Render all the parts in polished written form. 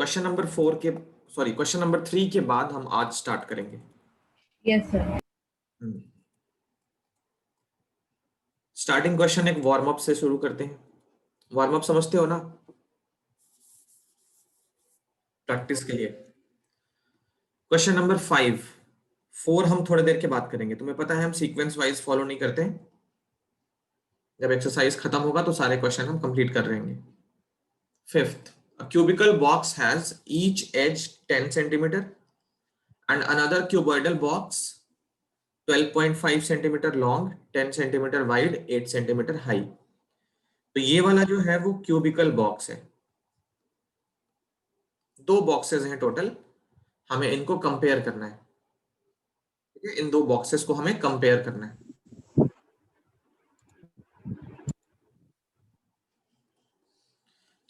Question number 4 के question number 3 के बाद हम आज स्टार्ट करेंगे। Yes sir. स्टार्टिंग क्वेश्चन एक वार्म अप से शुरू करते हैं। वार्म अप समझते हो ना, प्रैक्टिस के लिए। क्वेश्चन नंबर 4 हम थोड़ी देर के बाद करेंगे। तुम्हें पता है हम सीक्वेंस वाइज फॉलो नहीं करते हैं। जब एक्सरसाइज खत्म होगा तो सारे क्वेश्चन हम कंप्लीट कर रहेंगे। 5th, a cubical box has each edge 10 centimeter and another cuboidal box 12.5 centimeter long, 10 centimeter wide, 8 centimeter high। तो ये वाला जो है वो क्यूबिकल बॉक्स है। दो बॉक्सेस हैं टोटल, हमें इनको कंपेयर करना है। ठीक है, इन दो बॉक्सेस को हमें कंपेयर करना है।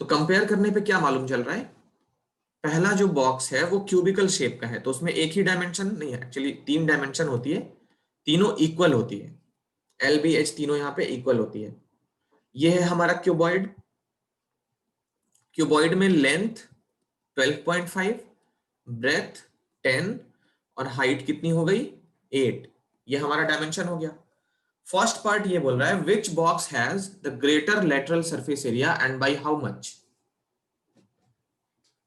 तो कंपेयर करने पे क्या मालूम चल रहा है, पहला जो बॉक्स है वो क्यूबिकल शेप का है, तो उसमें एक ही डायमेंशन नहीं है, एक्चुअली 3 डायमेंशन होती है, तीनों इक्वल होती है। एल बी एच तीनों यहाँ पे इक्वल होती है। ये है हमारा क्यूबॉइड। क्यूबॉइड में लेंथ 12.5, ब्रेथ 10 और हाइट कितनी हो गई 8। ये हमारा डायमेंशन हो गया। फर्स्ट पार्ट ये बोल रहा है which box has the greater lateral surface area and by how much.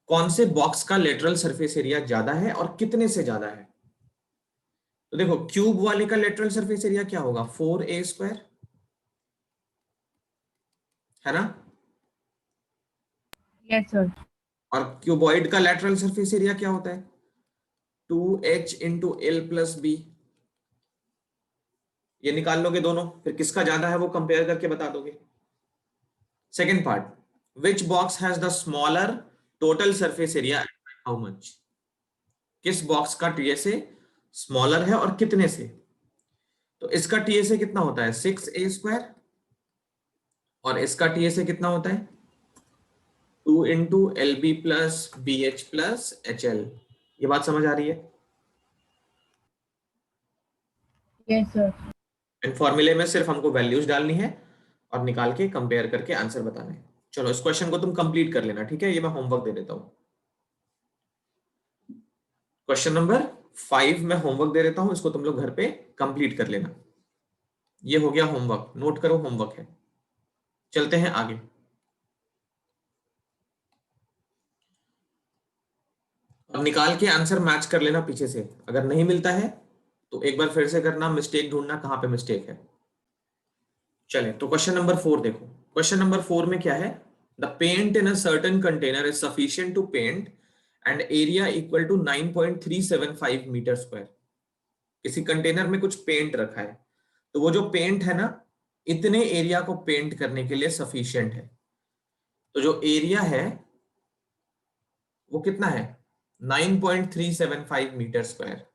कौन से बॉक्स का लेटरल सरफेस एरिया ज्यादा है और कितने से ज्यादा है। तो देखो क्यूब वाले का लेटरल सरफेस एरिया क्या होगा 4a², है ना। Yes sir. और क्यूबॉइड का लेटरल सरफेस एरिया क्या होता है 2h into L plus B. ये निकाल लोगे दोनों, फिर किसका ज्यादा है वो कंपेयर करके बता दोगे। Second part, which box has the smaller total surface area and how much. किस बॉक्स का टीएसए स्मॉलर है और कितने से। तो इसका टीएसए कितना होता है 6a² और इसका टीएसए कितना होता है 2 into L B plus B H plus H L. ये बात समझ आ रही है। Yes sir. इन फॉर्मूले में सिर्फ हमको वैल्यूज डालनी है और निकाल के कंपेयर करके आंसर बताना है। चलो इस क्वेश्चन को तुम कंप्लीट कर लेना, ठीक है। ये मैं होमवर्क दे देता हूं। क्वेश्चन नंबर 5 मैं होमवर्क दे देता हूं, इसको तुम लोग घर पे कंप्लीट कर लेना। ये हो गया होमवर्क, नोट करो होमवर्क है। चलते हैं आगे। अब निकाल के आंसर मैच कर लेना पीछे से। अगर नहीं मिलता है तो एक बार फिर से करना, मिस्टेक ढूंढना कहां पे मिस्टेक है। चले तो क्वेश्चन नंबर 4 देखो। क्वेश्चन नंबर 4 में क्या है, the paint in a certain container is sufficient to paint and area equal to 9.375 metre square. किसी कंटेनर में कुछ पेंट रखा है, तो वो जो पेंट है ना इतने एरिया को पेंट करने के लिए सफिशिएंट है। तो जो एरिया है वो कितना है 9.375 मीटर स्क्वायर।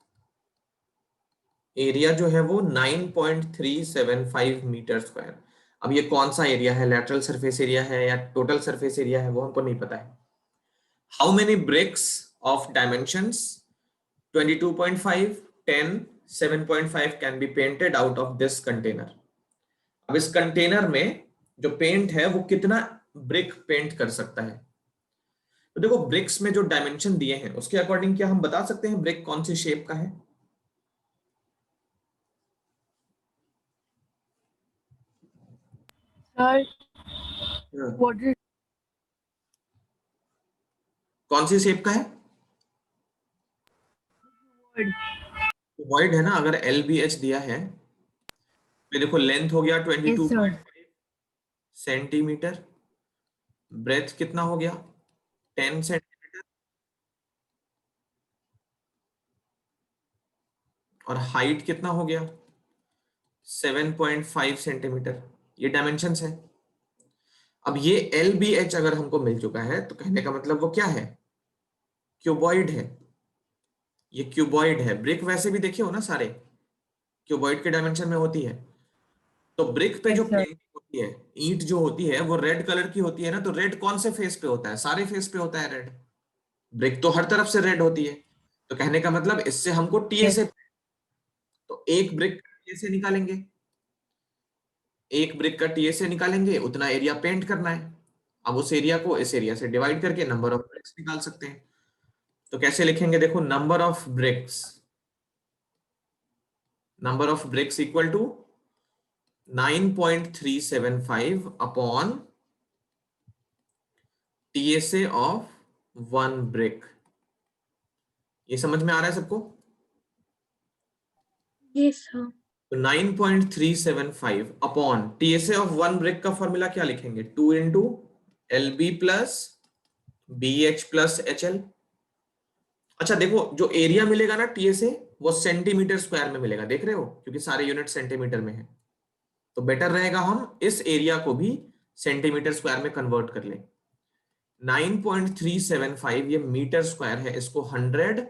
एरिया जो है वो 9.375 मीटर स्क्वायर। अब ये कौन सा एरिया है, लेटरल सरफेस एरिया है या टोटल सरफेस एरिया है, वो हमको नहीं पता है। How many bricks of dimensions 22.5, 10, 7.5 can be painted out of this container. अब इस कंटेनर में जो पेंट है वो कितना ब्रिक पेंट कर सकता है। तो देखो ब्रिक्स में जो डायमेंशन दिए हैं उसके अकॉर्डिंग क्या हम बता सकते हैं ब्रिक कौन सी शेप का है। सर हाँ। व्हाट कौन सी शेप का है, इज वॉइड है ना। अगर एल बी एच दिया है तो देखो लेंथ हो गया यस सर 22.5 सेंटीमीटर, ब्रेथ कितना हो गया 10 सेंटीमीटर और हाइट कितना हो गया 7.5 सेंटीमीटर। ये डायमेंशंस है। अब ये एल बी एच अगर हमको मिल चुका है तो कहने का मतलब वो क्या है क्यूबॉइड है। ये क्यूबॉइड है। ब्रिक वैसे भी देखे हो ना सारे क्यूबॉइड के डायमेंशन में होती है। तो ब्रिक पे जो यस सर पेंट होती है, ईंट जो होती है वो रेड कलर की होती है ना। तो रेड कौन से फेस पे होता है, सारे फेस पे होता है रेड। ब्रिक तो हर तरफ से रेड होती है। तो कहने का मतलब इससे हमको यस टीएसए, तो एक ब्रिक का टीएसए निकालेंगे, एक ब्रिक का टीएसए निकालेंगे, उतना एरिया पेंट करना है। अब उस एरिया को इस एरिया से डिवाइड करके नंबर ऑफ ब्रिक्स निकाल सकते हैं। तो कैसे लिखेंगे, देखो number of bricks equal to 9.375 upon TSA of 1 brick. ये समझ में आ रहा है सबको? Yes sir. तो 9.375 अपॉन TSA ऑफ 1 ब्रिक का फॉर्मूला क्या लिखेंगे, 2 into LB plus BH plus HL। अच्छा देखो, जो एरिया मिलेगा ना TSA, वो सेंटीमीटर स्क्वायर में मिलेगा, देख रहे हो, क्योंकि सारे यूनिट सेंटीमीटर में है। तो बेटर रहेगा हम इस एरिया को भी सेंटीमीटर स्क्वायर में कन्वर्ट कर लें। 9.375 ये मीटर स्क्वायर है, इसको 100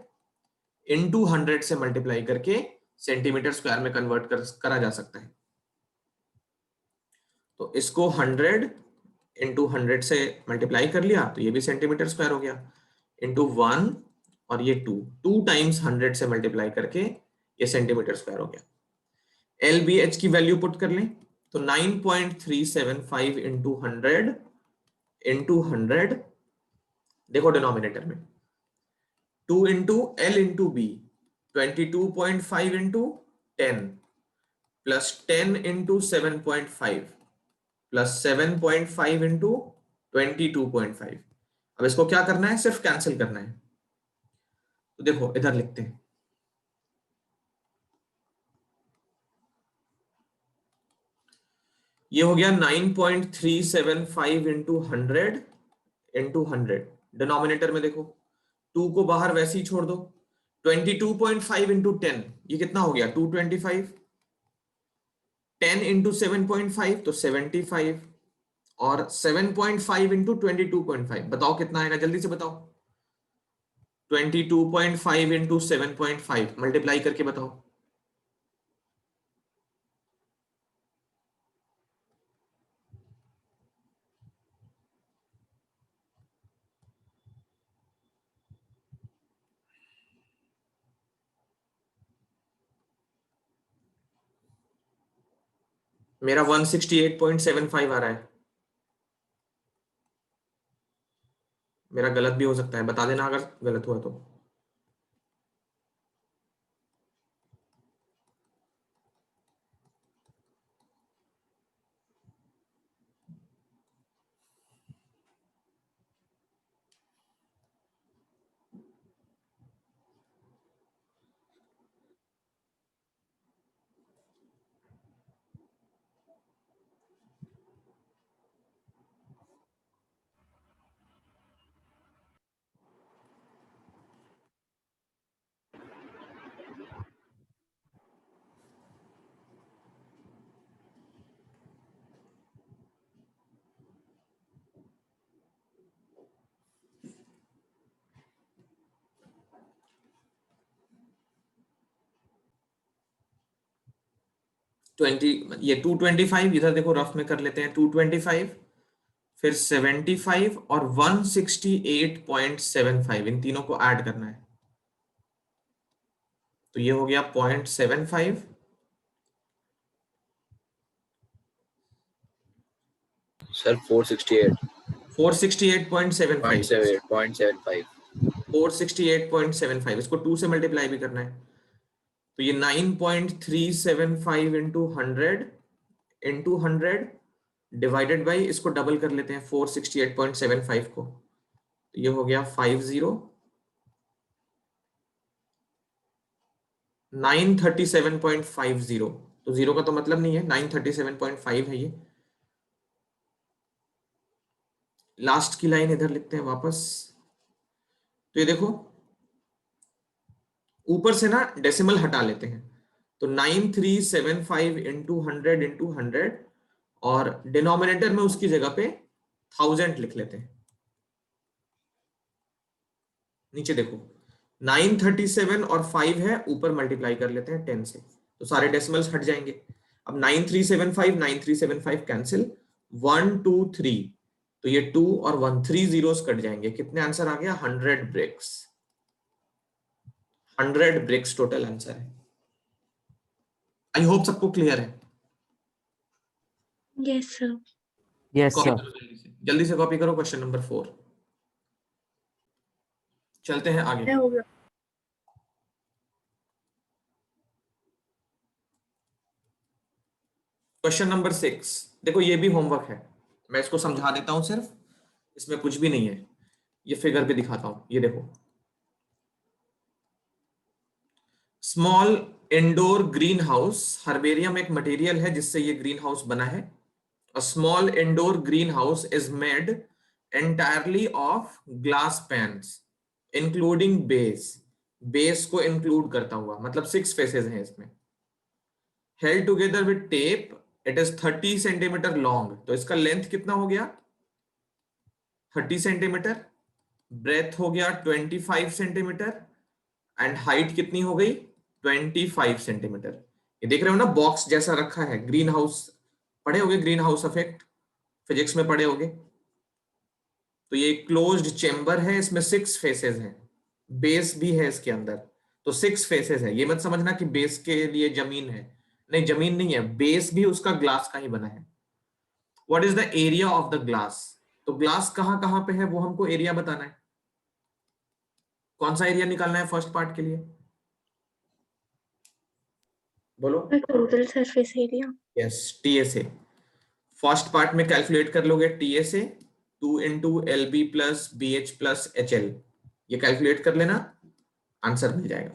इंटू 100 से मल्टीप्लाई करके सेंटीमीटर स्क्वायर में कन्वर्ट करा जा सकता है। तो इसको 100 इंटू 100 से मल्टीप्लाई कर लिया तो ये भी सेंटीमीटर स्क्वायर हो गया, इंटू 1 और ये 2 टाइम्स 100 से मल्टीप्लाई करके ये सेंटीमीटर स्क्वायर हो गया। LBH की वैल्यू पुट कर लें तो 9.375 इंटू 100 इंटू 100, देखो डिनोमिनेटर में 2 into L into B 22.5 into 10 plus 10 into 7.5 plus 7.5 into 22.5। अब इसको क्या करना है, सिर्फ कैंसिल करना है। तो देखो इधर लिखते हैं, ये हो गया 9.375 इंटू 100 इंटू 100। डिनोमिनेटर में देखो 2 को बाहर वैसे ही छोड़ दो, 22.5 इंटू 10 ये कितना हो गया 225, 10 इंटू 7.5 तो 75 और 7.5 इंटू 22.5 बताओ कितना आएगा, जल्दी से बताओ। 22.5 इंटू 7.5 मल्टीप्लाई करके बताओ। मेरा 168.75 आ रहा है, मेरा गलत भी हो सकता है, बता देना अगर गलत हुआ तो। ये 225 इधर देखो रफ में कर लेते हैं, 225 फिर 75 और 168.75 इन तीनों को ऐड करना है। तो ये हो गया 0.75 सर 468 468.75 0.75 468.75 इसको 2 से मल्टीप्लाई भी करना है। तो ये 9.375 इंटू 100 डिवाइडेड बाई, इसको डबल कर लेते हैं 468.75 को, तो ये हो गया 50 937.50। तो जीरो का तो मतलब नहीं है, 937.5 है ये। लास्ट की लाइन इधर लिखते हैं वापस। तो ये देखो ऊपर से ना डेसिमल हटा लेते हैं, तो 9375 इंटू 100 और डिनोमिनेटर में उसकी जगह पे 1000 लिख लेते हैं। नीचे देखो 937 और 5 है, ऊपर मल्टीप्लाई कर लेते हैं 10 से, तो सारे डेसिमल्स हट जाएंगे। अब 9375 कैंसिल, 1 2 3, तो ये 2 और 1 3 जीरोस कट जाएंगे, कितने आंसर आ गया 100 ब्रिक्स। 100 ब्रिक्स टोटल आंसर है। आई होप सबको क्लियर है। Yes sir. Yes copy sir. करो जल्दी से। जल्दी से कॉपी करो क्वेश्चन नंबर 4। चलते हैं आगे। हो गया। क्वेश्चन नंबर 6 देखो, ये भी होमवर्क है, मैं इसको समझा देता हूं सिर्फ, इसमें कुछ भी नहीं है, ये फिगर पे दिखाता हूं, ये देखो। Small indoor green house, herbarium एक मटेरियल है जिससे ये ग्रीन हाउस बना है। A small indoor green house is made entirely of glass pans including base, base को इंक्लूड करता हुआ, मतलब 6 फेसेस हैं इसमें। Held together with tape, it is 30 centimetre long, तो इसका लेंथ कितना हो गया 30 सेंटीमीटर, ब्रेथ हो गया 25 सेंटीमीटर, एंड हाइट कितनी हो गई 25 सेंटीमीटर। ये देख रहे हो ना, बॉक्स जैसा रखा है, ग्रीन हाउस पढ़े होगे, ग्रीन हाउस इफेक्ट फिजिक्स में पढ़े होगे। तो ये क्लोज्ड चेंबर है, इसमें 6 फेसेस हैं, बेस भी है इसके अंदर, तो 6 फेसेस है। ये मत समझना कि बेस के लिए जमीन है, नहीं जमीन नहीं है, बेस भी उसका ग्लास का ही बना है। What is the area of the glass, तो ग्लास कहां कहां पे है वो हमको एरिया बताना है। कौन सा एरिया निकालना है फर्स्ट पार्ट के लिए, बोलो। Total surface area. Yes, TSA. First part में कैलकुलेट कर लोगे TSA 2 into L B plus B H plus H L, ये कैलकुलेट कर लेना, आंसर मिल जाएगा।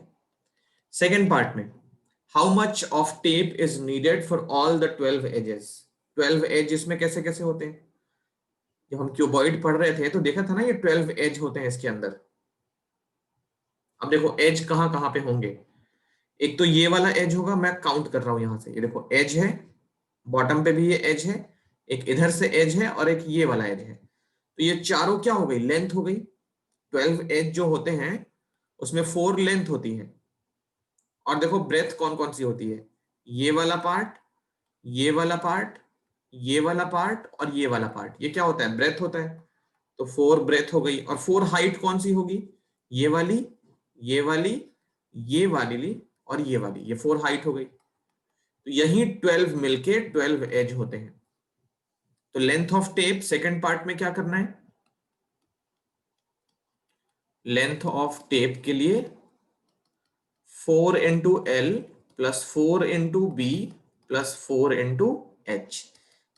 सेकेंड पार्ट में, how much of tape is needed for all the 12 edges, 12 edge इसमें कैसे कैसे होते हैं, जब हम क्यूबॉइड पढ़ रहे थे तो देखा था ना, ये 12 एज होते हैं इसके अंदर। अब देखो एज कहां कहां पे होंगे, एक तो ये वाला एज होगा, मैं काउंट कर रहा हूं यहां से, ये देखो एज है, बॉटम पे भी ये एज है, एक इधर से एज है और एक ये वाला एज है, तो ये चारों क्या हो गई, लेंथ हो गई। 12 एज जो होते हैं उसमें 4 लेंथ होती है, और देखो ब्रेथ कौन कौन सी होती है, ये वाला पार्ट, ये वाला पार्ट, ये वाला पार्ट और ये वाला पार्ट, ये क्या होता है, ब्रेथ होता है। तो 4 ब्रेथ हो गई, और 4 हाइट कौन सी होगी, ये वाली, ये वाली, ये वाली और ये वाली, ये 4 हाइट हो गई। तो यही 12 मिलके 12 एज होते हैं। तो length of tape second part में क्या करना है, लेंथ ऑफ टेप के लिए 4 into L plus 4 into B plus 4 into H,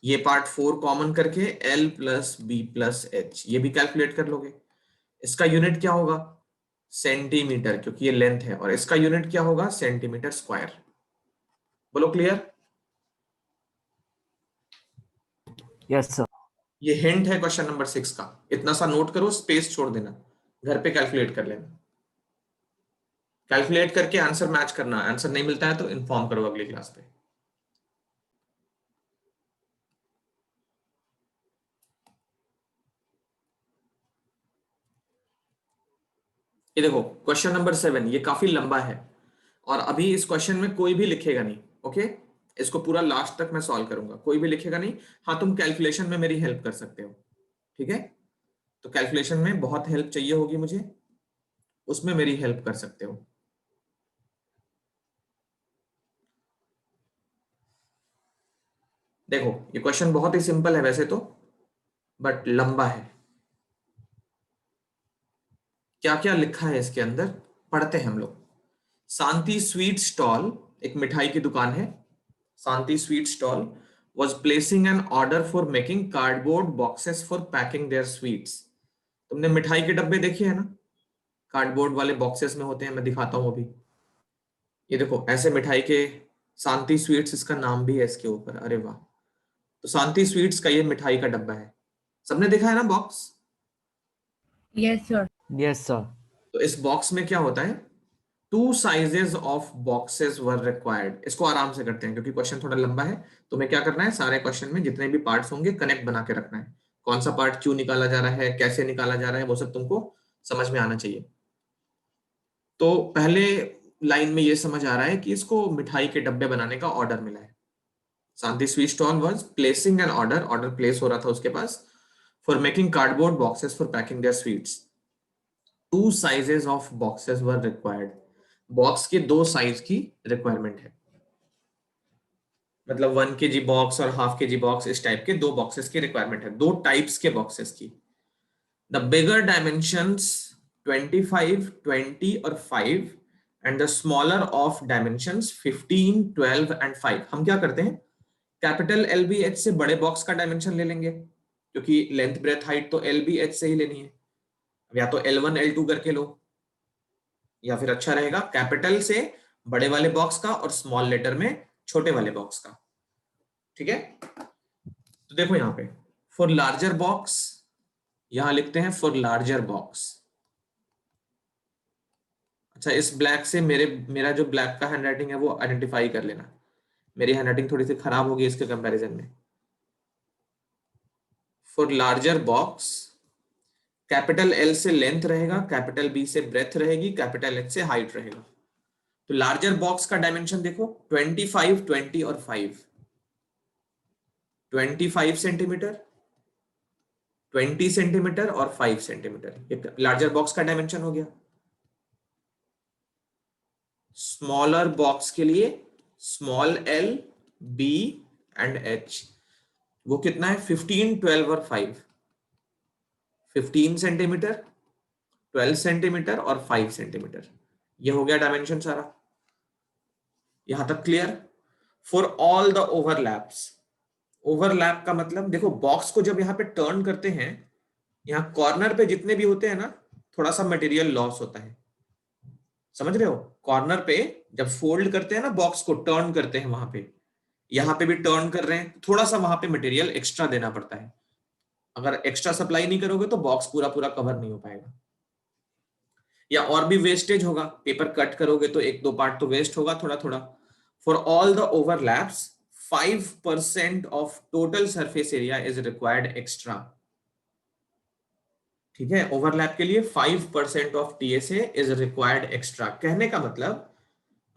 ये पार्ट 4 कॉमन करके L plus B plus H, ये भी कैलकुलेट कर लोगे। इसका यूनिट क्या होगा, सेंटीमीटर, क्योंकि ये लेंथ है, और इसका यूनिट क्या होगा, सेंटीमीटर स्क्वायर। बोलो क्लियर। Yes sir. ये हिंट है क्वेश्चन नंबर 6 का, इतना सा नोट करो, स्पेस छोड़ देना, घर पे कैलकुलेट कर लेना, कैलकुलेट करके आंसर मैच करना, आंसर नहीं मिलता है तो इन्फॉर्म करो अगली क्लास पे। ये देखो क्वेश्चन नंबर 7, ये काफी लंबा है, और अभी इस क्वेश्चन में कोई भी लिखेगा नहीं, ओके, इसको पूरा लास्ट तक मैं सॉल्व करूंगा, कोई भी लिखेगा नहीं। हाँ, तुम कैलकुलेशन में मेरी हेल्प कर सकते हो, ठीक है, तो कैलकुलेशन में बहुत हेल्प चाहिए होगी मुझे, उसमें मेरी हेल्प कर सकते हो। देखो ये क्वेश्चन बहुत ही सिंपल है वैसे तो, बट लंबा है। क्या क्या लिखा है इसके अंदर, पढ़ते हैं हम लोग। शांति स्वीट स्टॉल, एक मिठाई की दुकान है, Shanti sweet stall was placing an order for making cardboard boxes for packing their sweets। तुमने मिठाई के डब्बे देखे हैं ना, कार्डबोर्ड वाले बॉक्सेस में होते हैं, मैं दिखाता हूं अभी। ये देखो ऐसे मिठाई के, शांति स्वीट्स इसका नाम भी है इसके ऊपर, अरे वाह। तो शांति स्वीट्स का ये मिठाई का डब्बा है, सबने देखा है ना box. Yes, sir. Yes sir. तो इस बॉक्स में क्या होता है, 2 sizes of boxes were required. इसको आराम से करते हैं क्योंकि क्वेश्चन थोड़ा लंबा है। तुम्हें क्या करना है, सारे क्वेश्चन में जितने भी पार्ट्स होंगे कनेक्ट बना के रखना है, कौन सा पार्ट क्यों निकाला जा रहा है, कैसे निकाला जा रहा है, वो सब तुमको समझ में आना चाहिए। तो पहले लाइन में ये समझ आ रहा है कि इसको मिठाई के डब्बे बनाने का ऑर्डर मिला है। Shanti sweet stall was placing an order, order place हो रहा था उसके पास, for making cardboard boxes for packing their sweets. 2 sizes of boxes were required, box के 2 साइज की रिक्वायरमेंट है। मतलब 1 kg बॉक्स और हाफ kg बॉक्स, इस टाइप के 2 बॉक्सेस की रिक्वायरमेंट है, 2 टाइप्स के बॉक्सेस की। द बिगर डायमेंशंस 25, 20 और 5 and the smaller of dimensions 15, 12 and 5। हम क्या करते हैं, कैपिटल LBH से बड़े बॉक्स का डायमेंशन ले लेंगे, क्योंकि लेंथ ब्रेथ हाइट तो LBH से ही लेनी है। या तो L1 L2 करके लो, या फिर अच्छा रहेगा कैपिटल से बड़े वाले बॉक्स का और स्मॉल लेटर में छोटे वाले बॉक्स का। ठीक है, तो देखो यहां पे फॉर लार्जर बॉक्स, यहां लिखते हैं फॉर लार्जर बॉक्स। अच्छा, इस ब्लैक से मेरा जो ब्लैक का हैंडराइटिंग है वो आइडेंटिफाई कर लेना, मेरी हैंडराइटिंग थोड़ी सी खराब होगी इसके कंपैरिजन में। For larger box capital L से लेंथ रहेगा, कैपिटल B से ब्रेथ रहेगी, कैपिटल H से हाइट रहेगा। तो लार्जर बॉक्स का डायमेंशन देखो 25, 20 और 5। 25 सेंटीमीटर, 20 सेंटीमीटर और 5 सेंटीमीटर, ये लार्जर बॉक्स का डायमेंशन हो गया। स्मॉलर बॉक्स के लिए small L, B and H, वो कितना है 15, 12 और 5। 15 सेंटीमीटर, 12 सेंटीमीटर और 5 सेंटीमीटर, ये हो गया डायमेंशन सारा। यहां तक clear? For all the overlaps, overlap का मतलब देखो बॉक्स को जब यहाँ पे टर्न करते हैं, यहाँ कॉर्नर पे जितने भी होते हैं ना, थोड़ा सा मटेरियल लॉस होता है, समझ रहे हो? कॉर्नर पे जब फोल्ड करते हैं ना, बॉक्स को टर्न करते हैं, वहां पे यहाँ पे भी टर्न कर रहे हैं, थोड़ा सा वहां पे मटेरियल एक्स्ट्रा देना पड़ता है। अगर एक्स्ट्रा सप्लाई नहीं करोगे तो बॉक्स पूरा पूरा कवर नहीं हो पाएगा, या और भी वेस्टेज होगा, पेपर कट करोगे तो 1-2 पार्ट तो वेस्ट होगा थोड़ा थोड़ा। For all the overlaps 5% of total surface area is required extra. ठीक है, ओवरलैप के लिए 5% of TSA is required extra. कहने का मतलब,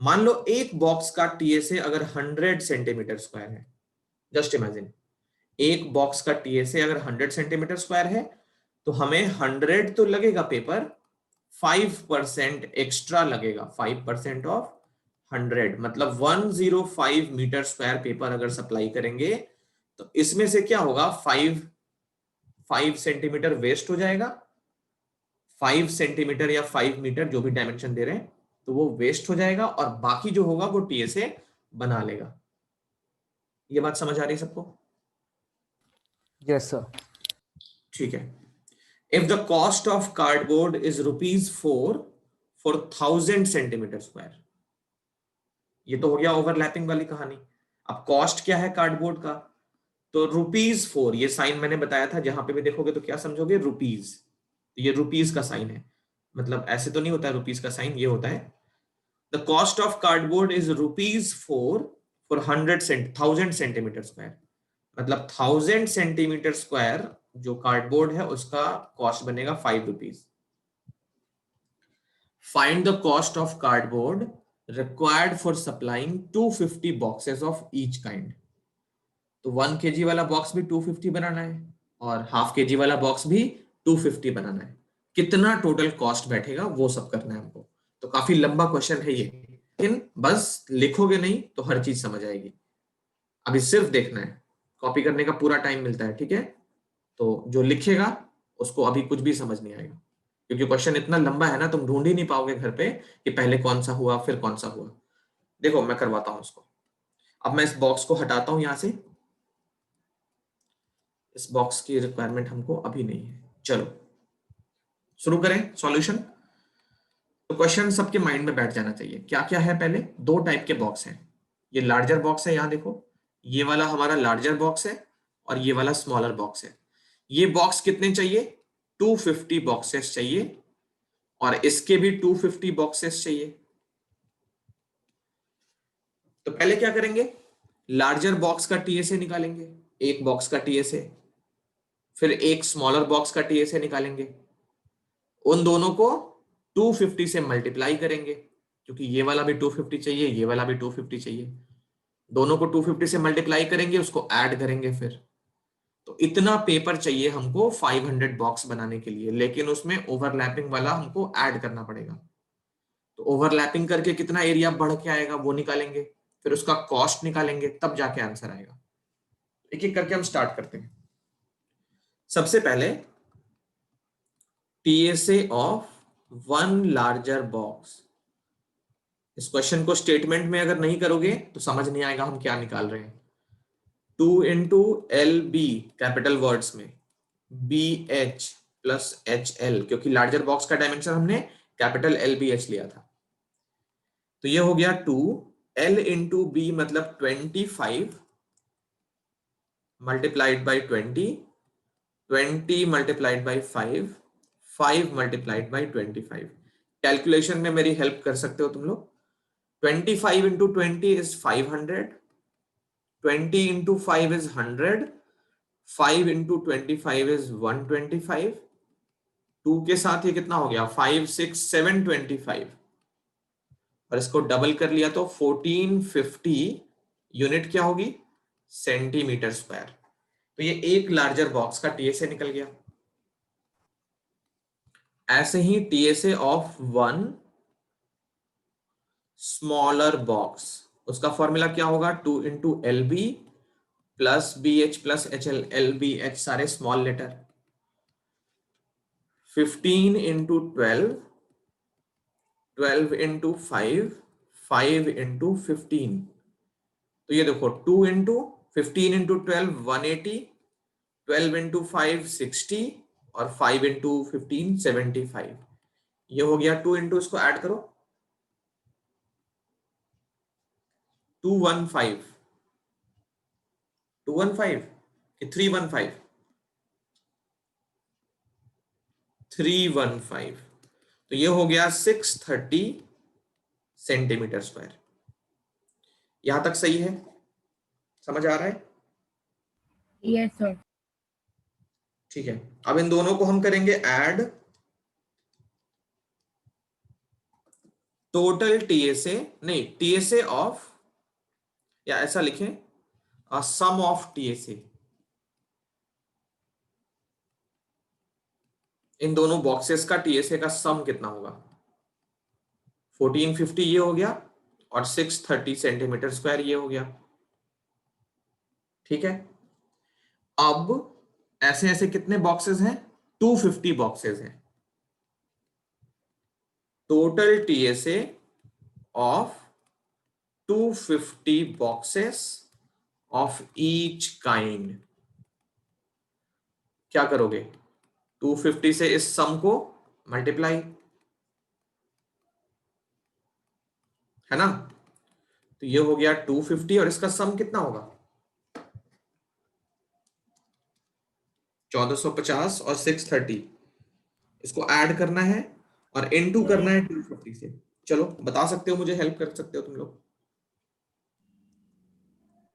मान लो एक बॉक्स का TSA अगर 100 सेंटीमीटर स्क्वायर है, जस्ट इमेजिन एक बॉक्स का TSA अगर 100 सेंटीमीटर स्क्वायर है, तो हमें 100 तो लगेगा पेपर, 5% एक्स्ट्रा लगेगा। 5% ऑफ 100 मतलब 105 मीटर स्क्वायर पेपर अगर सप्लाई करेंगे, तो इसमें से क्या होगा, 5 सेंटीमीटर वेस्ट हो जाएगा। 5 सेंटीमीटर या 5 मीटर जो भी डायमेंशन दे रहे हैं, तो वो वेस्ट हो जाएगा, और बाकी जो होगा वो TSA बना लेगा। ये बात समझ आ रही है सबको? Yes, sir. ठीक है। If the cost of cardboard is ₹4 for 1000 centimetre square, ये तो हो गया ओवरलैपिंग वाली कहानी। अब कॉस्ट क्या है कार्डबोर्ड का, तो ₹4, ये साइन मैंने बताया था, जहां पे भी देखोगे तो क्या समझोगे, रुपीज, ये रुपीज का साइन है, मतलब ऐसे तो नहीं होता है रुपीज का साइन, ये होता है the cost of cardboard is ₹4 for 1000 centimetre square, मतलब 1000 सेंटीमीटर स्क्वायर जो कार्डबोर्ड है उसका कॉस्ट बनेगा ₹5। Find the cost of cardboard required for supplying 250 boxes of each kind. तो 1 kg वाला बॉक्स भी 250 बनाना है, और हाफ kg वाला बॉक्स भी 250 बनाना है। कितना टोटल कॉस्ट बैठेगा वो सब करना है हमको। तो काफी लंबा क्वेश्चन है ये, लेकिन बस लिखोगे नहीं तो हर चीज समझ आएगी। अभी सिर्फ देखना है, कॉपी करने का पूरा टाइम मिलता है, ठीक है? तो जो लिखेगा उसको अभी कुछ भी समझ नहीं आएगा, क्योंकि क्वेश्चन इतना लंबा है ना, तुम ढूंढ ही नहीं पाओगे घर पे कि पहले कौन सा हुआ फिर कौन सा हुआ। देखो मैं करवाता हूं उसको। अब मैं इस बॉक्स को हटाता हूं यहां से, इस बॉक्स की रिक्वायरमेंट हमको अभी नहीं है। चलो शुरू करें सॉल्यूशन। तो क्वेश्चन सबके माइंड में बैठ जाना चाहिए। क्या क्या है, पहले 2 टाइप के बॉक्स हैं। ये लार्जर बॉक्स है, यहां देखो, ये वाला हमारा लार्जर बॉक्स है, और ये वाला स्मॉलर बॉक्स है। ये बॉक्स कितने चाहिए, 250 बॉक्सेस चाहिए, और इसके भी 250 बॉक्सेस चाहिए। तो पहले क्या करेंगे, लार्जर बॉक्स का TSA निकालेंगे, एक बॉक्स का TSA, फिर एक स्मॉलर बॉक्स का TSA निकालेंगे, उन दोनों को 250 से मल्टीप्लाई करेंगे, क्योंकि ये वाला भी 250 चाहिए, ये वाला भी 250 चाहिए। दोनों को 250 से मल्टीप्लाई करेंगे, उसको ऐड करेंगे फिर। तो इतना पेपर चाहिए हमको 500 बॉक्स बनाने के लिए, लेकिन उसमें ओवरलैपिंग वाला हमको ऐड करना पड़ेगा। तो ओवरलैपिंग करके कितना एरिया बढ़ के आएगा वो निकालेंगे। फिर उसका कॉस्ट निकालेंगे, तब जाके आंसर आएगा। एक एक करके हम स्टार्ट करते हैं। सबसे पहले TSA of one larger box. इस क्वेश्चन को स्टेटमेंट में अगर नहीं करोगे तो समझ नहीं आएगा हम क्या निकाल रहे हैं। 2 into L B capital words में, B H plus H L, क्योंकि लार्जर बॉक्स का डायमेंशन हमने कैपिटल एल बी एच लिया था। तो ये हो गया 2 एल इंटू बी मतलब 25 multiplied by 20 multiplied by 5 multiplied by 25। Calculation में मेरी हेल्प कर सकते हो तुम लोग। 25 into 20 is 500, 20 into 5 is 100, 5 into 25 is 125। 2 के साथ ये कितना हो गया 5 6 7 25, और इसको डबल कर लिया तो 1450 यूनिट क्या होगी, सेंटीमीटर स्क्वायर। तो ये एक लार्जर बॉक्स का टीएसए निकल गया। ऐसे ही TSA of one smaller box, उसका फॉर्मूला क्या होगा, 2 into L B plus B H plus H L, L B H सारे small letter, 15 into 12, 12 into 5, 5 into 15। तो ये देखो 2 इंटू 15 इंटू 12 180, 12 इंटू 5 60 और 5 इंटू 15 75। ये हो गया 2 इंटू, इसको ऐड करो 215, 215 कि 315, 315। तो ये हो गया 630 सेंटीमीटर स्क्वायर। यहां तक सही है, समझ आ रहा है? Yes, sir. ठीक है, अब इन दोनों को हम करेंगे ऐड। टोटल टीएसए नहीं, टीएसए ऑफ, या ऐसा लिखें सम ऑफ टीएसए। इन दोनों बॉक्सेस का टीएसए का सम कितना होगा, 1450 ये हो गया और 630 सेंटीमीटर स्क्वायर ये हो गया। ठीक है, अब ऐसे ऐसे कितने बॉक्सेस हैं, 250 बॉक्सेस हैं। Total TSA of 250 boxes of each kind. क्या करोगे, 250 से इस सम को मल्टीप्लाई, है ना। तो ये हो गया 250 और इसका सम कितना होगा 1450 और 630। इसको ऐड करना है और इनटू करना है 250 से। चलो बता सकते हो, मुझे हेल्प कर सकते हो तुम लोग।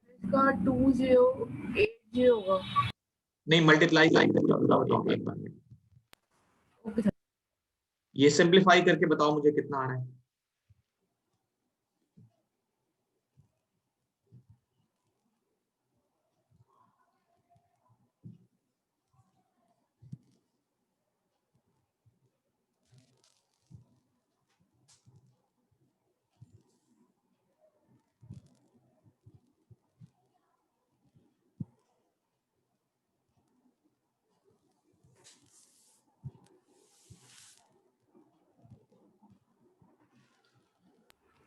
इसका 2080 होगा। नहीं, मल्टीप्लाई बताओ एक बार में। Okay sir. ये सिंप्लीफाई करके बताओ मुझे कितना आ रहा है।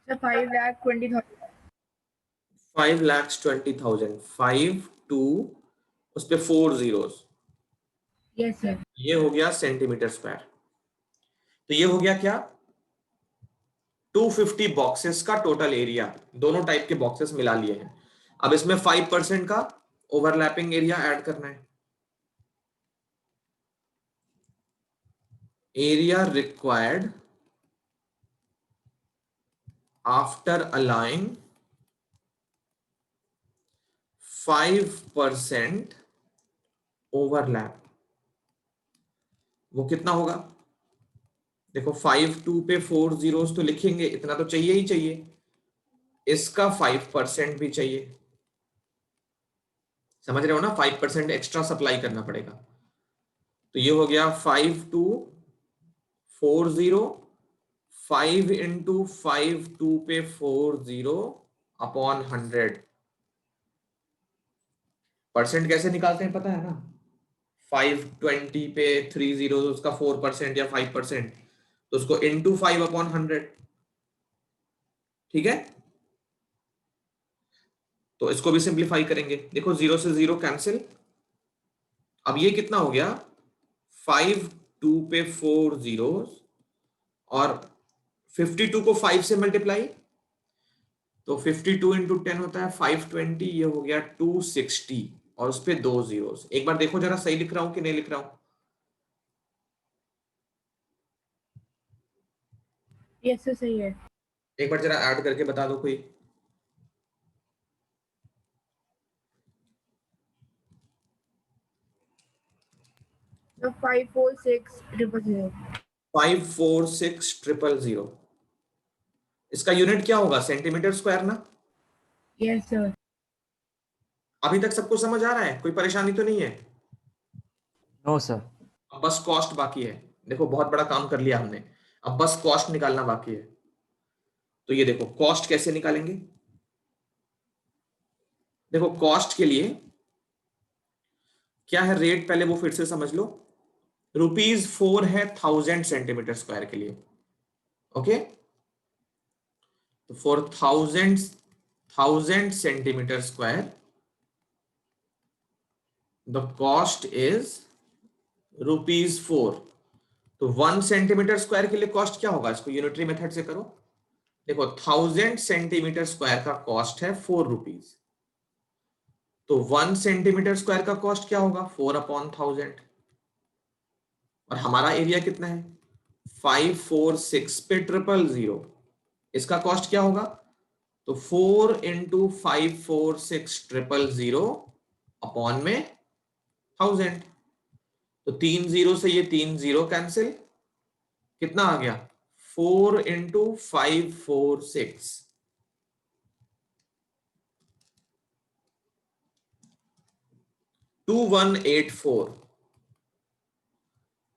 सर 5,20,000। 5,20,000, 5 2 उस पे 4 zeros, यस सर। ये हो गया सेंटीमीटर स्क्वायर। तो ये हो गया क्या, 250 बॉक्सेस का टोटल एरिया, दोनों टाइप के बॉक्सेस मिला लिए हैं। अब इसमें 5% का ओवरलैपिंग एरिया ऐड करना है। एरिया रिक्वायर्ड आफ्टर अलाइंग 5% ओवरलैप, वो कितना होगा, देखो 5 2 पे 4 zeros तो लिखेंगे, इतना तो चाहिए ही चाहिए, इसका 5% भी चाहिए। समझ रहे हो ना, 5% एक्स्ट्रा सप्लाई करना पड़ेगा। तो ये हो गया 5 2 4 0, 5 इंटू 5 2 पे 4 0 अपॉन 100। परसेंट कैसे निकालते हैं पता है ना? 520 पे 3 जीरो, उसका 4% या 5%, तो उसको इंटू 5 अपॉन 100। ठीक है, तो इसको भी सिंप्लीफाई करेंगे। देखो 0 से 0 कैंसिल। अब ये कितना हो गया? 5 2 पे 4 जीरोस, और 52 को 5 से मल्टीप्लाई, तो 52 इंटू 10 होता है 520, ये हो गया 260, और उस पे 2 जीरोस। एक बार देखो जरा सही लिख रहा हूं कि नहीं लिख रहा हूं? यस सर सही है। एक बार जरा ऐड करके बता दो कोई। सर 546000। 546000। इसका यूनिट क्या होगा? सेंटीमीटर स्क्वायर ना? Yes sir. अभी तक सबको समझ आ रहा है? कोई परेशानी तो नहीं है? No, sir. अब बस कॉस्ट बाकी है। देखो बहुत बड़ा काम कर लिया हमने, अब बस कॉस्ट निकालना बाकी है। तो ये देखो कॉस्ट कैसे निकालेंगे। देखो कॉस्ट के लिए क्या है रेट, पहले वो फिर से समझ लो। ₹4 है 1000 सेंटीमीटर स्क्वायर के लिए। ओके, तो for 1000 centimetre square the cost is ₹4। तो 1 सेंटीमीटर स्क्वायर के लिए कॉस्ट क्या होगा? इसको यूनिटरी मेथड से करो। देखो 1000 सेंटीमीटर स्क्वायर का कॉस्ट है ₹4, तो 1 सेंटीमीटर स्क्वायर का कॉस्ट क्या होगा? 4 अपॉन 1000। और हमारा एरिया कितना है? 546 पे 000, इसका कॉस्ट क्या होगा? तो 4 इंटू 546 अपॉन में 1000। तो 3 जीरो से ये 3 जीरो कैंसिल, कितना आ गया? 4 इंटू 546, 2184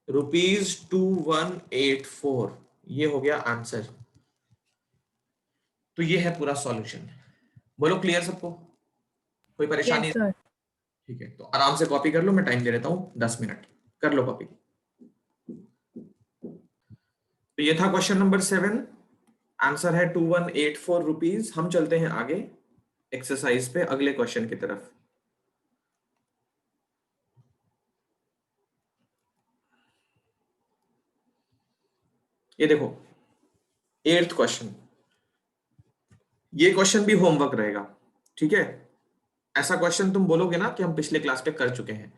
₹2184। ये हो गया आंसर। तो ये है पूरा सॉल्यूशन। बोलो क्लियर सबको? कोई परेशानी? Yes sir. ठीक है, तो आराम से कॉपी कर लो, मैं टाइम दे देता हूं 10 मिनट, कर लो कॉपी। तो ये था क्वेश्चन नंबर 7, आंसर है ₹2184। हम चलते हैं आगे एक्सरसाइज पे, अगले क्वेश्चन की तरफ। ये देखो 8th क्वेश्चन, ये क्वेश्चन भी होमवर्क रहेगा। ठीक है, ऐसा क्वेश्चन तुम बोलोगे ना कि हम पिछले क्लास पे कर चुके हैं।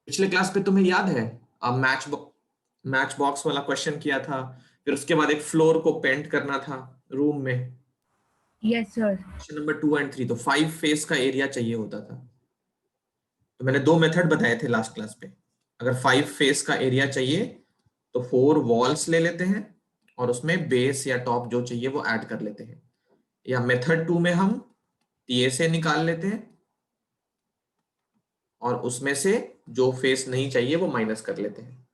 पिछले क्लास पे तुम्हें याद है मैच बॉक्स वाला क्वेश्चन किया था, फिर उसके बाद एक फ्लोर को पेंट करना था रूम में। Yes sir. क्वेश्चन नंबर 2 और 3, तो 5 फेस का एरिया चाहिए होता था। तो मैंने 2 मेथड बताए थे लास्ट क्लास पे। अगर 5 फेस का एरिया चाहिए तो 4 वॉल्स ले लेते हैं और उसमें बेस या टॉप जो चाहिए वो ऐड कर लेते हैं, या मेथड 2 में हम टीएसए निकाल लेते हैं और उसमें से जो फेस नहीं चाहिए वो माइनस कर लेते हैं।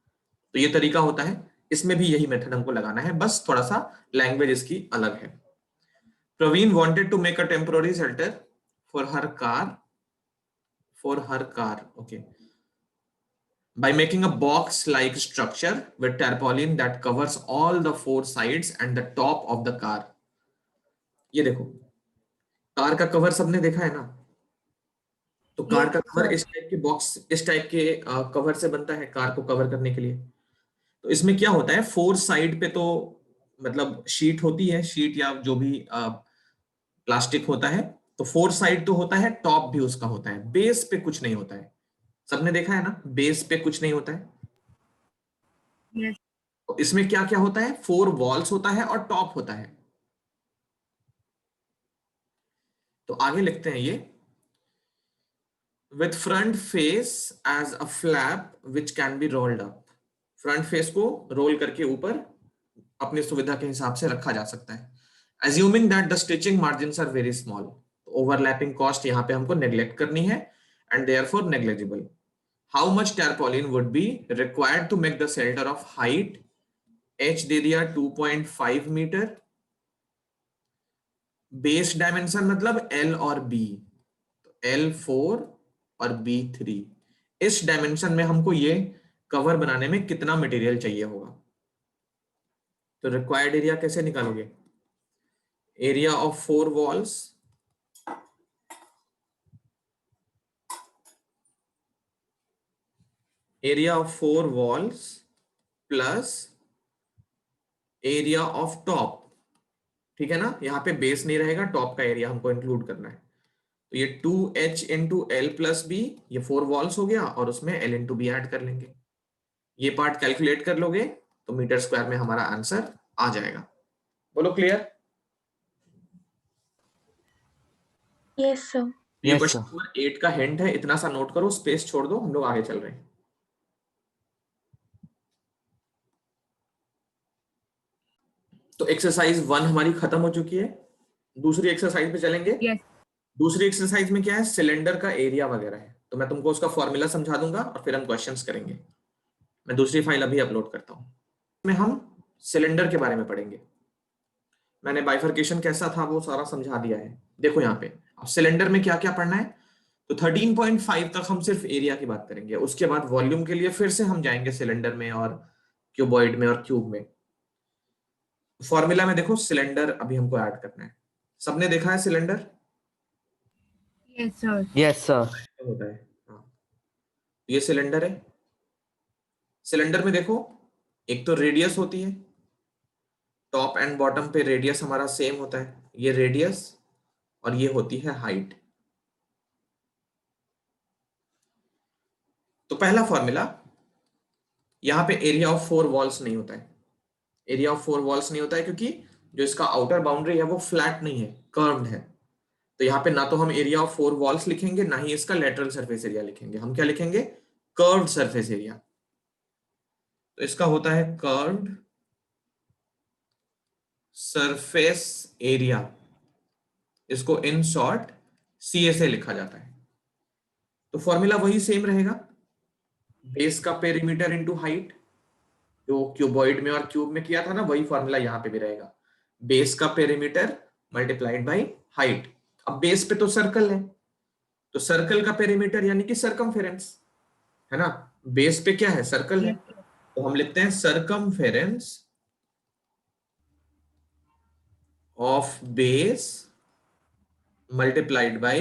तो ये तरीका होता है, इसमें भी यही मेथड हमको लगाना है, बस थोड़ा सा लैंग्वेज इसकी अलग है। Praveen wanted to make a temporary shelter for her car, okay, by making a box-like structure with tarpaulin that covers all the 4 sides and the top of the car। ये देखो कार का कवर सबने देखा है ना, तो कार का Yes, cover sir. इस टाइप के बॉक्स, इस टाइप के कवर से बनता है कार को कवर करने के लिए। तो इसमें क्या होता है, 4 साइड पे तो मतलब शीट होती है, शीट या जो भी प्लास्टिक होता है, तो 4 साइड तो होता है, टॉप भी उसका होता है, बेस पे कुछ नहीं होता है। सबने देखा है ना, बेस पे कुछ नहीं होता है। Yes. तो इसमें क्या क्या होता है, 4 वॉल्स होता है और टॉप होता है। तो आगे लिखते हैं ये, with front face as a flap which can be rolled up. Front face को रोल करके ऊपर अपनी सुविधा के हिसाब से रखा जा सकता है। Assuming that the stitching margins are very small, overlapping cost यहाँ पे हमको नेग्लेक्ट करनी है and therefore negligible. How much tarpaulin would be required to make the shelter of height, H दे दिया 2.5 मीटर, बेस डायमेंशन मतलब L और B, तो L4 और B3, इस डायमेंशन में हमको ये कवर बनाने में कितना मटेरियल चाहिए होगा। तो रिक्वायर्ड एरिया कैसे निकालोगे? Area of 4 walls plus area of top, ठीक है ना, यहाँ पे बेस नहीं रहेगा, टॉप का एरिया हमको इंक्लूड करना है। तो ये 2H into L plus B, ये 4 वॉल्स हो गया, और उसमें L इंटू बी ऐड कर लेंगे। ये पार्ट कैलकुलेट कर लोगे तो मीटर स्क्वायर में हमारा आंसर आ जाएगा। बोलो क्लियर? Yes, sir. ये Yes, क्वेश्चन sir. नंबर 8 का हिंट है, इतना सा नोट करो, स्पेस छोड़ दो, हम लोग आगे चल रहे हैं। तो एक्सरसाइज 1 हमारी खत्म हो चुकी है, दूसरी एक्सरसाइज पे चलेंगे। Yes. दूसरी एक्सरसाइज में क्या है, सिलेंडर का एरिया वगैरह है, तो मैं तुमको उसका फॉर्मूला समझा दूंगा और फिर हम क्वेश्चंस करेंगे। मैं दूसरी फाइल अभी अपलोड करता हूं, इसमें हम सिलेंडर के बारे में पढ़ेंगे। मैंने बाइफरकेशन कैसा था वो सारा समझा दिया है। देखो यहाँ पे अब सिलेंडर में क्या क्या पढ़ना है, तो 13.5 तक हम सिर्फ एरिया की बात करेंगे, उसके बाद वॉल्यूम के लिए फिर से हम जाएंगे सिलेंडर में और क्यूबॉइड में और क्यूब में। फॉर्मूला में देखो सिलेंडर अभी हमको ऐड करना है। सबने देखा है cylinder Yes, sir. Yes, sir. होता है? हाँ, ये सिलेंडर है। सिलेंडर में देखो एक तो रेडियस होती है, टॉप एंड बॉटम पे रेडियस हमारा सेम होता है, ये रेडियस, और ये होती है हाइट। तो पहला फॉर्मूला, यहां पे एरिया ऑफ 4 वॉल्स नहीं होता है। एरिया ऑफ 4 वॉल्स नहीं होता है क्योंकि जो इसका आउटर बाउंड्री है वो फ्लैट नहीं है, कर्व्ड है। तो यहाँ पे ना तो हम एरिया ऑफ 4 वॉल्स लिखेंगे, ना ही इसका लेटरल सरफेस एरिया लिखेंगे, हम क्या लिखेंगे, कर्व्ड सरफेस एरिया। तो इसका होता है कर्व्ड सरफेस एरिया, इसको इन शॉर्ट CSA लिखा जाता है। तो फॉर्मूला वही सेम रहेगा, बेस का पेरीमीटर इनटू हाइट, जो क्यूबॉइड में और क्यूब में किया था ना, वही फॉर्मूला यहाँ पे भी रहेगा, बेस का पेरीमीटर मल्टीप्लाइड बाय हाइट। अब बेस पे तो सर्कल है, तो सर्कल का पेरीमीटर यानी कि सरकमफेरेंस है ना, बेस पे क्या है, सर्कल है, Yes. तो हम लिखते हैं circumference of base multiplied by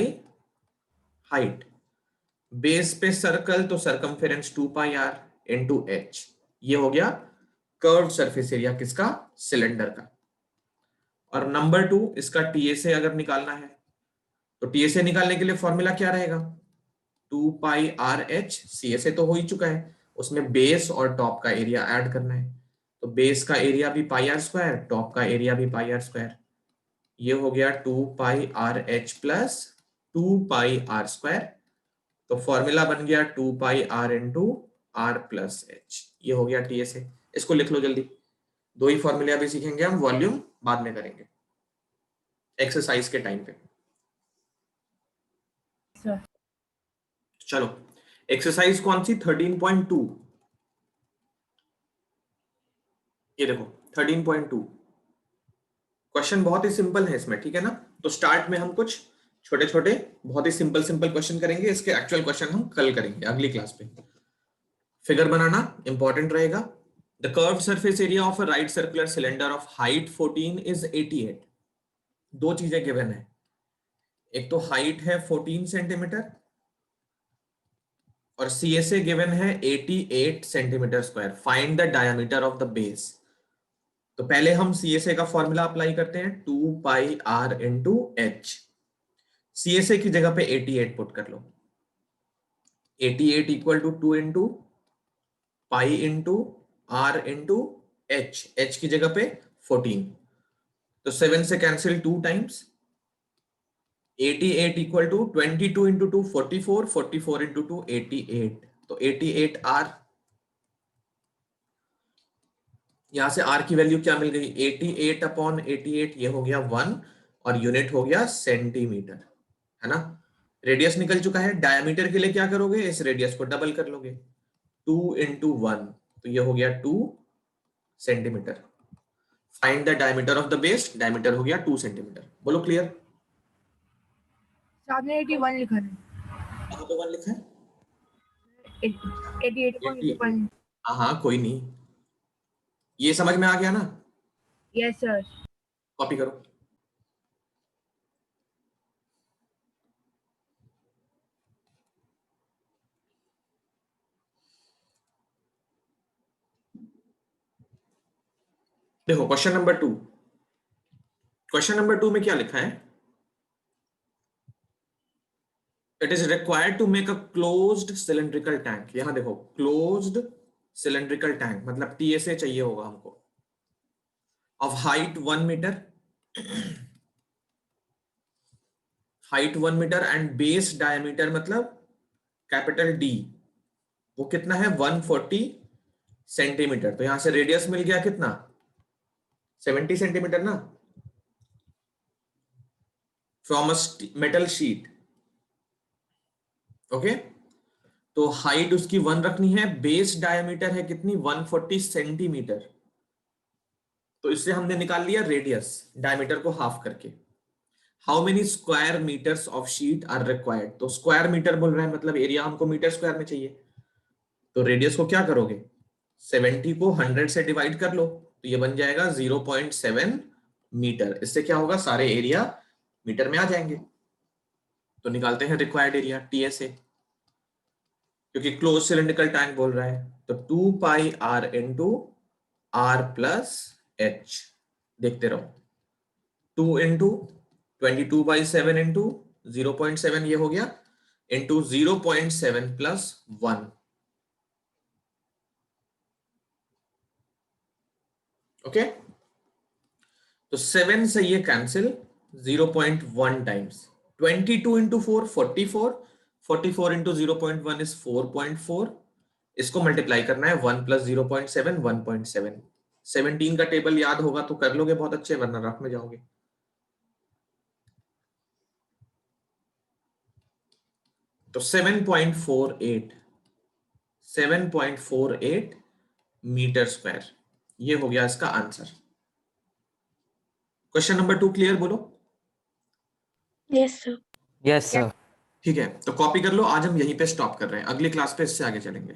height. Base पे सर्कल तो circumference 2 pi r into h, ये हो गया कर्व्ड सरफेस एरिया किसका, सिलेंडर का। और नंबर 2 इसका TSA अगर निकालना है, तो TSA निकालने के लिए फॉर्मूला क्या रहेगा, 2 पाई RH, CSA तो हो ही चुका है, उसमें बेस और टॉप का एरिया ऐड करना है। तो बेस का एरिया भी पाई r स्क्वायर, टॉप का एरिया भी पाई r स्क्वायर, ये हो गया 2 पाई RH plus 2 pi r square. तो फॉर्मूला बन गया 2 pi r into r plus h, ये हो गया TSA। इसको लिख लो जल्दी, दो ही फॉर्मूले अभी सीखेंगे हम, वॉल्यूम बाद में करेंगे एक्सरसाइज के टाइम पे। Sir. चलो एक्सरसाइज कौन सी, 13.2, ये देखो 13.2। क्वेश्चन बहुत ही सिंपल है इसमें, ठीक है ना। तो स्टार्ट में हम कुछ छोटे छोटे बहुत ही सिंपल सिंपल क्वेश्चन करेंगे, इसके एक्चुअल क्वेश्चन हम कल करेंगे अगली क्लास पे। फिगर बनाना इंपॉर्टेंट रहेगा। The curve surface area of a right circular cylinder of height 14 is 88। दो चीजें गिवन है, एक तो हाइट है 14 सेंटीमीटर और CSA गिवन है 88 centimetre square. Find the diameter of the base. तो पहले हम CSA का फॉर्मूला अप्लाई करते हैं, 2 pi r into h। CSA की जगह पे 88 पुट कर लो, 88 equal to 2 into pi into r into h की जगह पे 14, तो 7 से cancel 2 times, 88 equal to 22 into 2 44, 44 into 2 88, तो 88 r। यहां से r की वैल्यू क्या मिल गई, 88 अपॉन 88, ये हो गया 1 और यूनिट हो गया सेंटीमीटर, है ना। रेडियस निकल चुका है, डायमीटर के लिए क्या करोगे, इस रेडियस को डबल कर लोगे, 2 इंटू 1, तो ये हो गया 2 centimetre. Find the diameter of the base, diameter हो गया 2 सेंटीमीटर। बोलो क्लियर। सर आपने 81 लिखा है। कहाँ पे 1 लिखा है? 88.1। हाँ हाँ कोई नहीं, ये समझ में आ गया ना। Yes sir. कॉपी करो। देखो क्वेश्चन नंबर 2, क्वेश्चन नंबर 2 में क्या लिखा है? It is required to make a closed cylindrical tank. यहां देखो क्लोज्ड सिलेंड्रिकल टैंक मतलब टीएसए चाहिए होगा हमको, of height 1 metre, height 1 metre and base diameter मतलब कैपिटल डी, वो कितना है 140 सेंटीमीटर। तो यहां से रेडियस मिल गया कितना 70 सेंटीमीटर ना, from a metal sheet. Okay, तो हाइट उसकी 1 रखनी है, बेस डायमीटर है कितनी 140 सेंटीमीटर। तो इससे हमने निकाल लिया रेडियस डायमीटर को हाफ करके। How many square metres of sheet are required, तो स्क्वायर मीटर बोल रहा है मतलब एरिया हमको मीटर स्क्वायर में चाहिए। तो रेडियस को क्या करोगे 70 को 100 से डिवाइड कर लो, तो ये बन जाएगा 0.7 मीटर। इससे क्या होगा सारे एरिया मीटर में आ जाएंगे। तो निकालते हैं रिक्वायर्ड एरिया टीएसए, क्योंकि क्लोज सिलेंड्रिकल टैंक बोल रहा है। तो 2 pi R into R plus H, देखते रहो 2 इंटू 22/7 इंटू 0.7 ये हो गया, इंटू 0.7 प्लस 1। ओके, तो 7 से ये cancel, 0.1 times 22 into 4 44, 44 into 0.1 is 4.4। इसको मल्टीप्लाई करना है 1 प्लस 0.7 1.7। 17 का टेबल याद होगा तो कर लोगे बहुत अच्छे, वरना रफ में जाओगे। तो 7.48 मीटर स्क्वायर, ये हो गया इसका आंसर। क्वेश्चन नंबर 2 क्लियर बोलो। Yes, sir. Yes, sir. ठीक है, तो कॉपी कर लो। आज हम यहीं पे स्टॉप कर रहे हैं, अगली क्लास पे इससे आगे चलेंगे।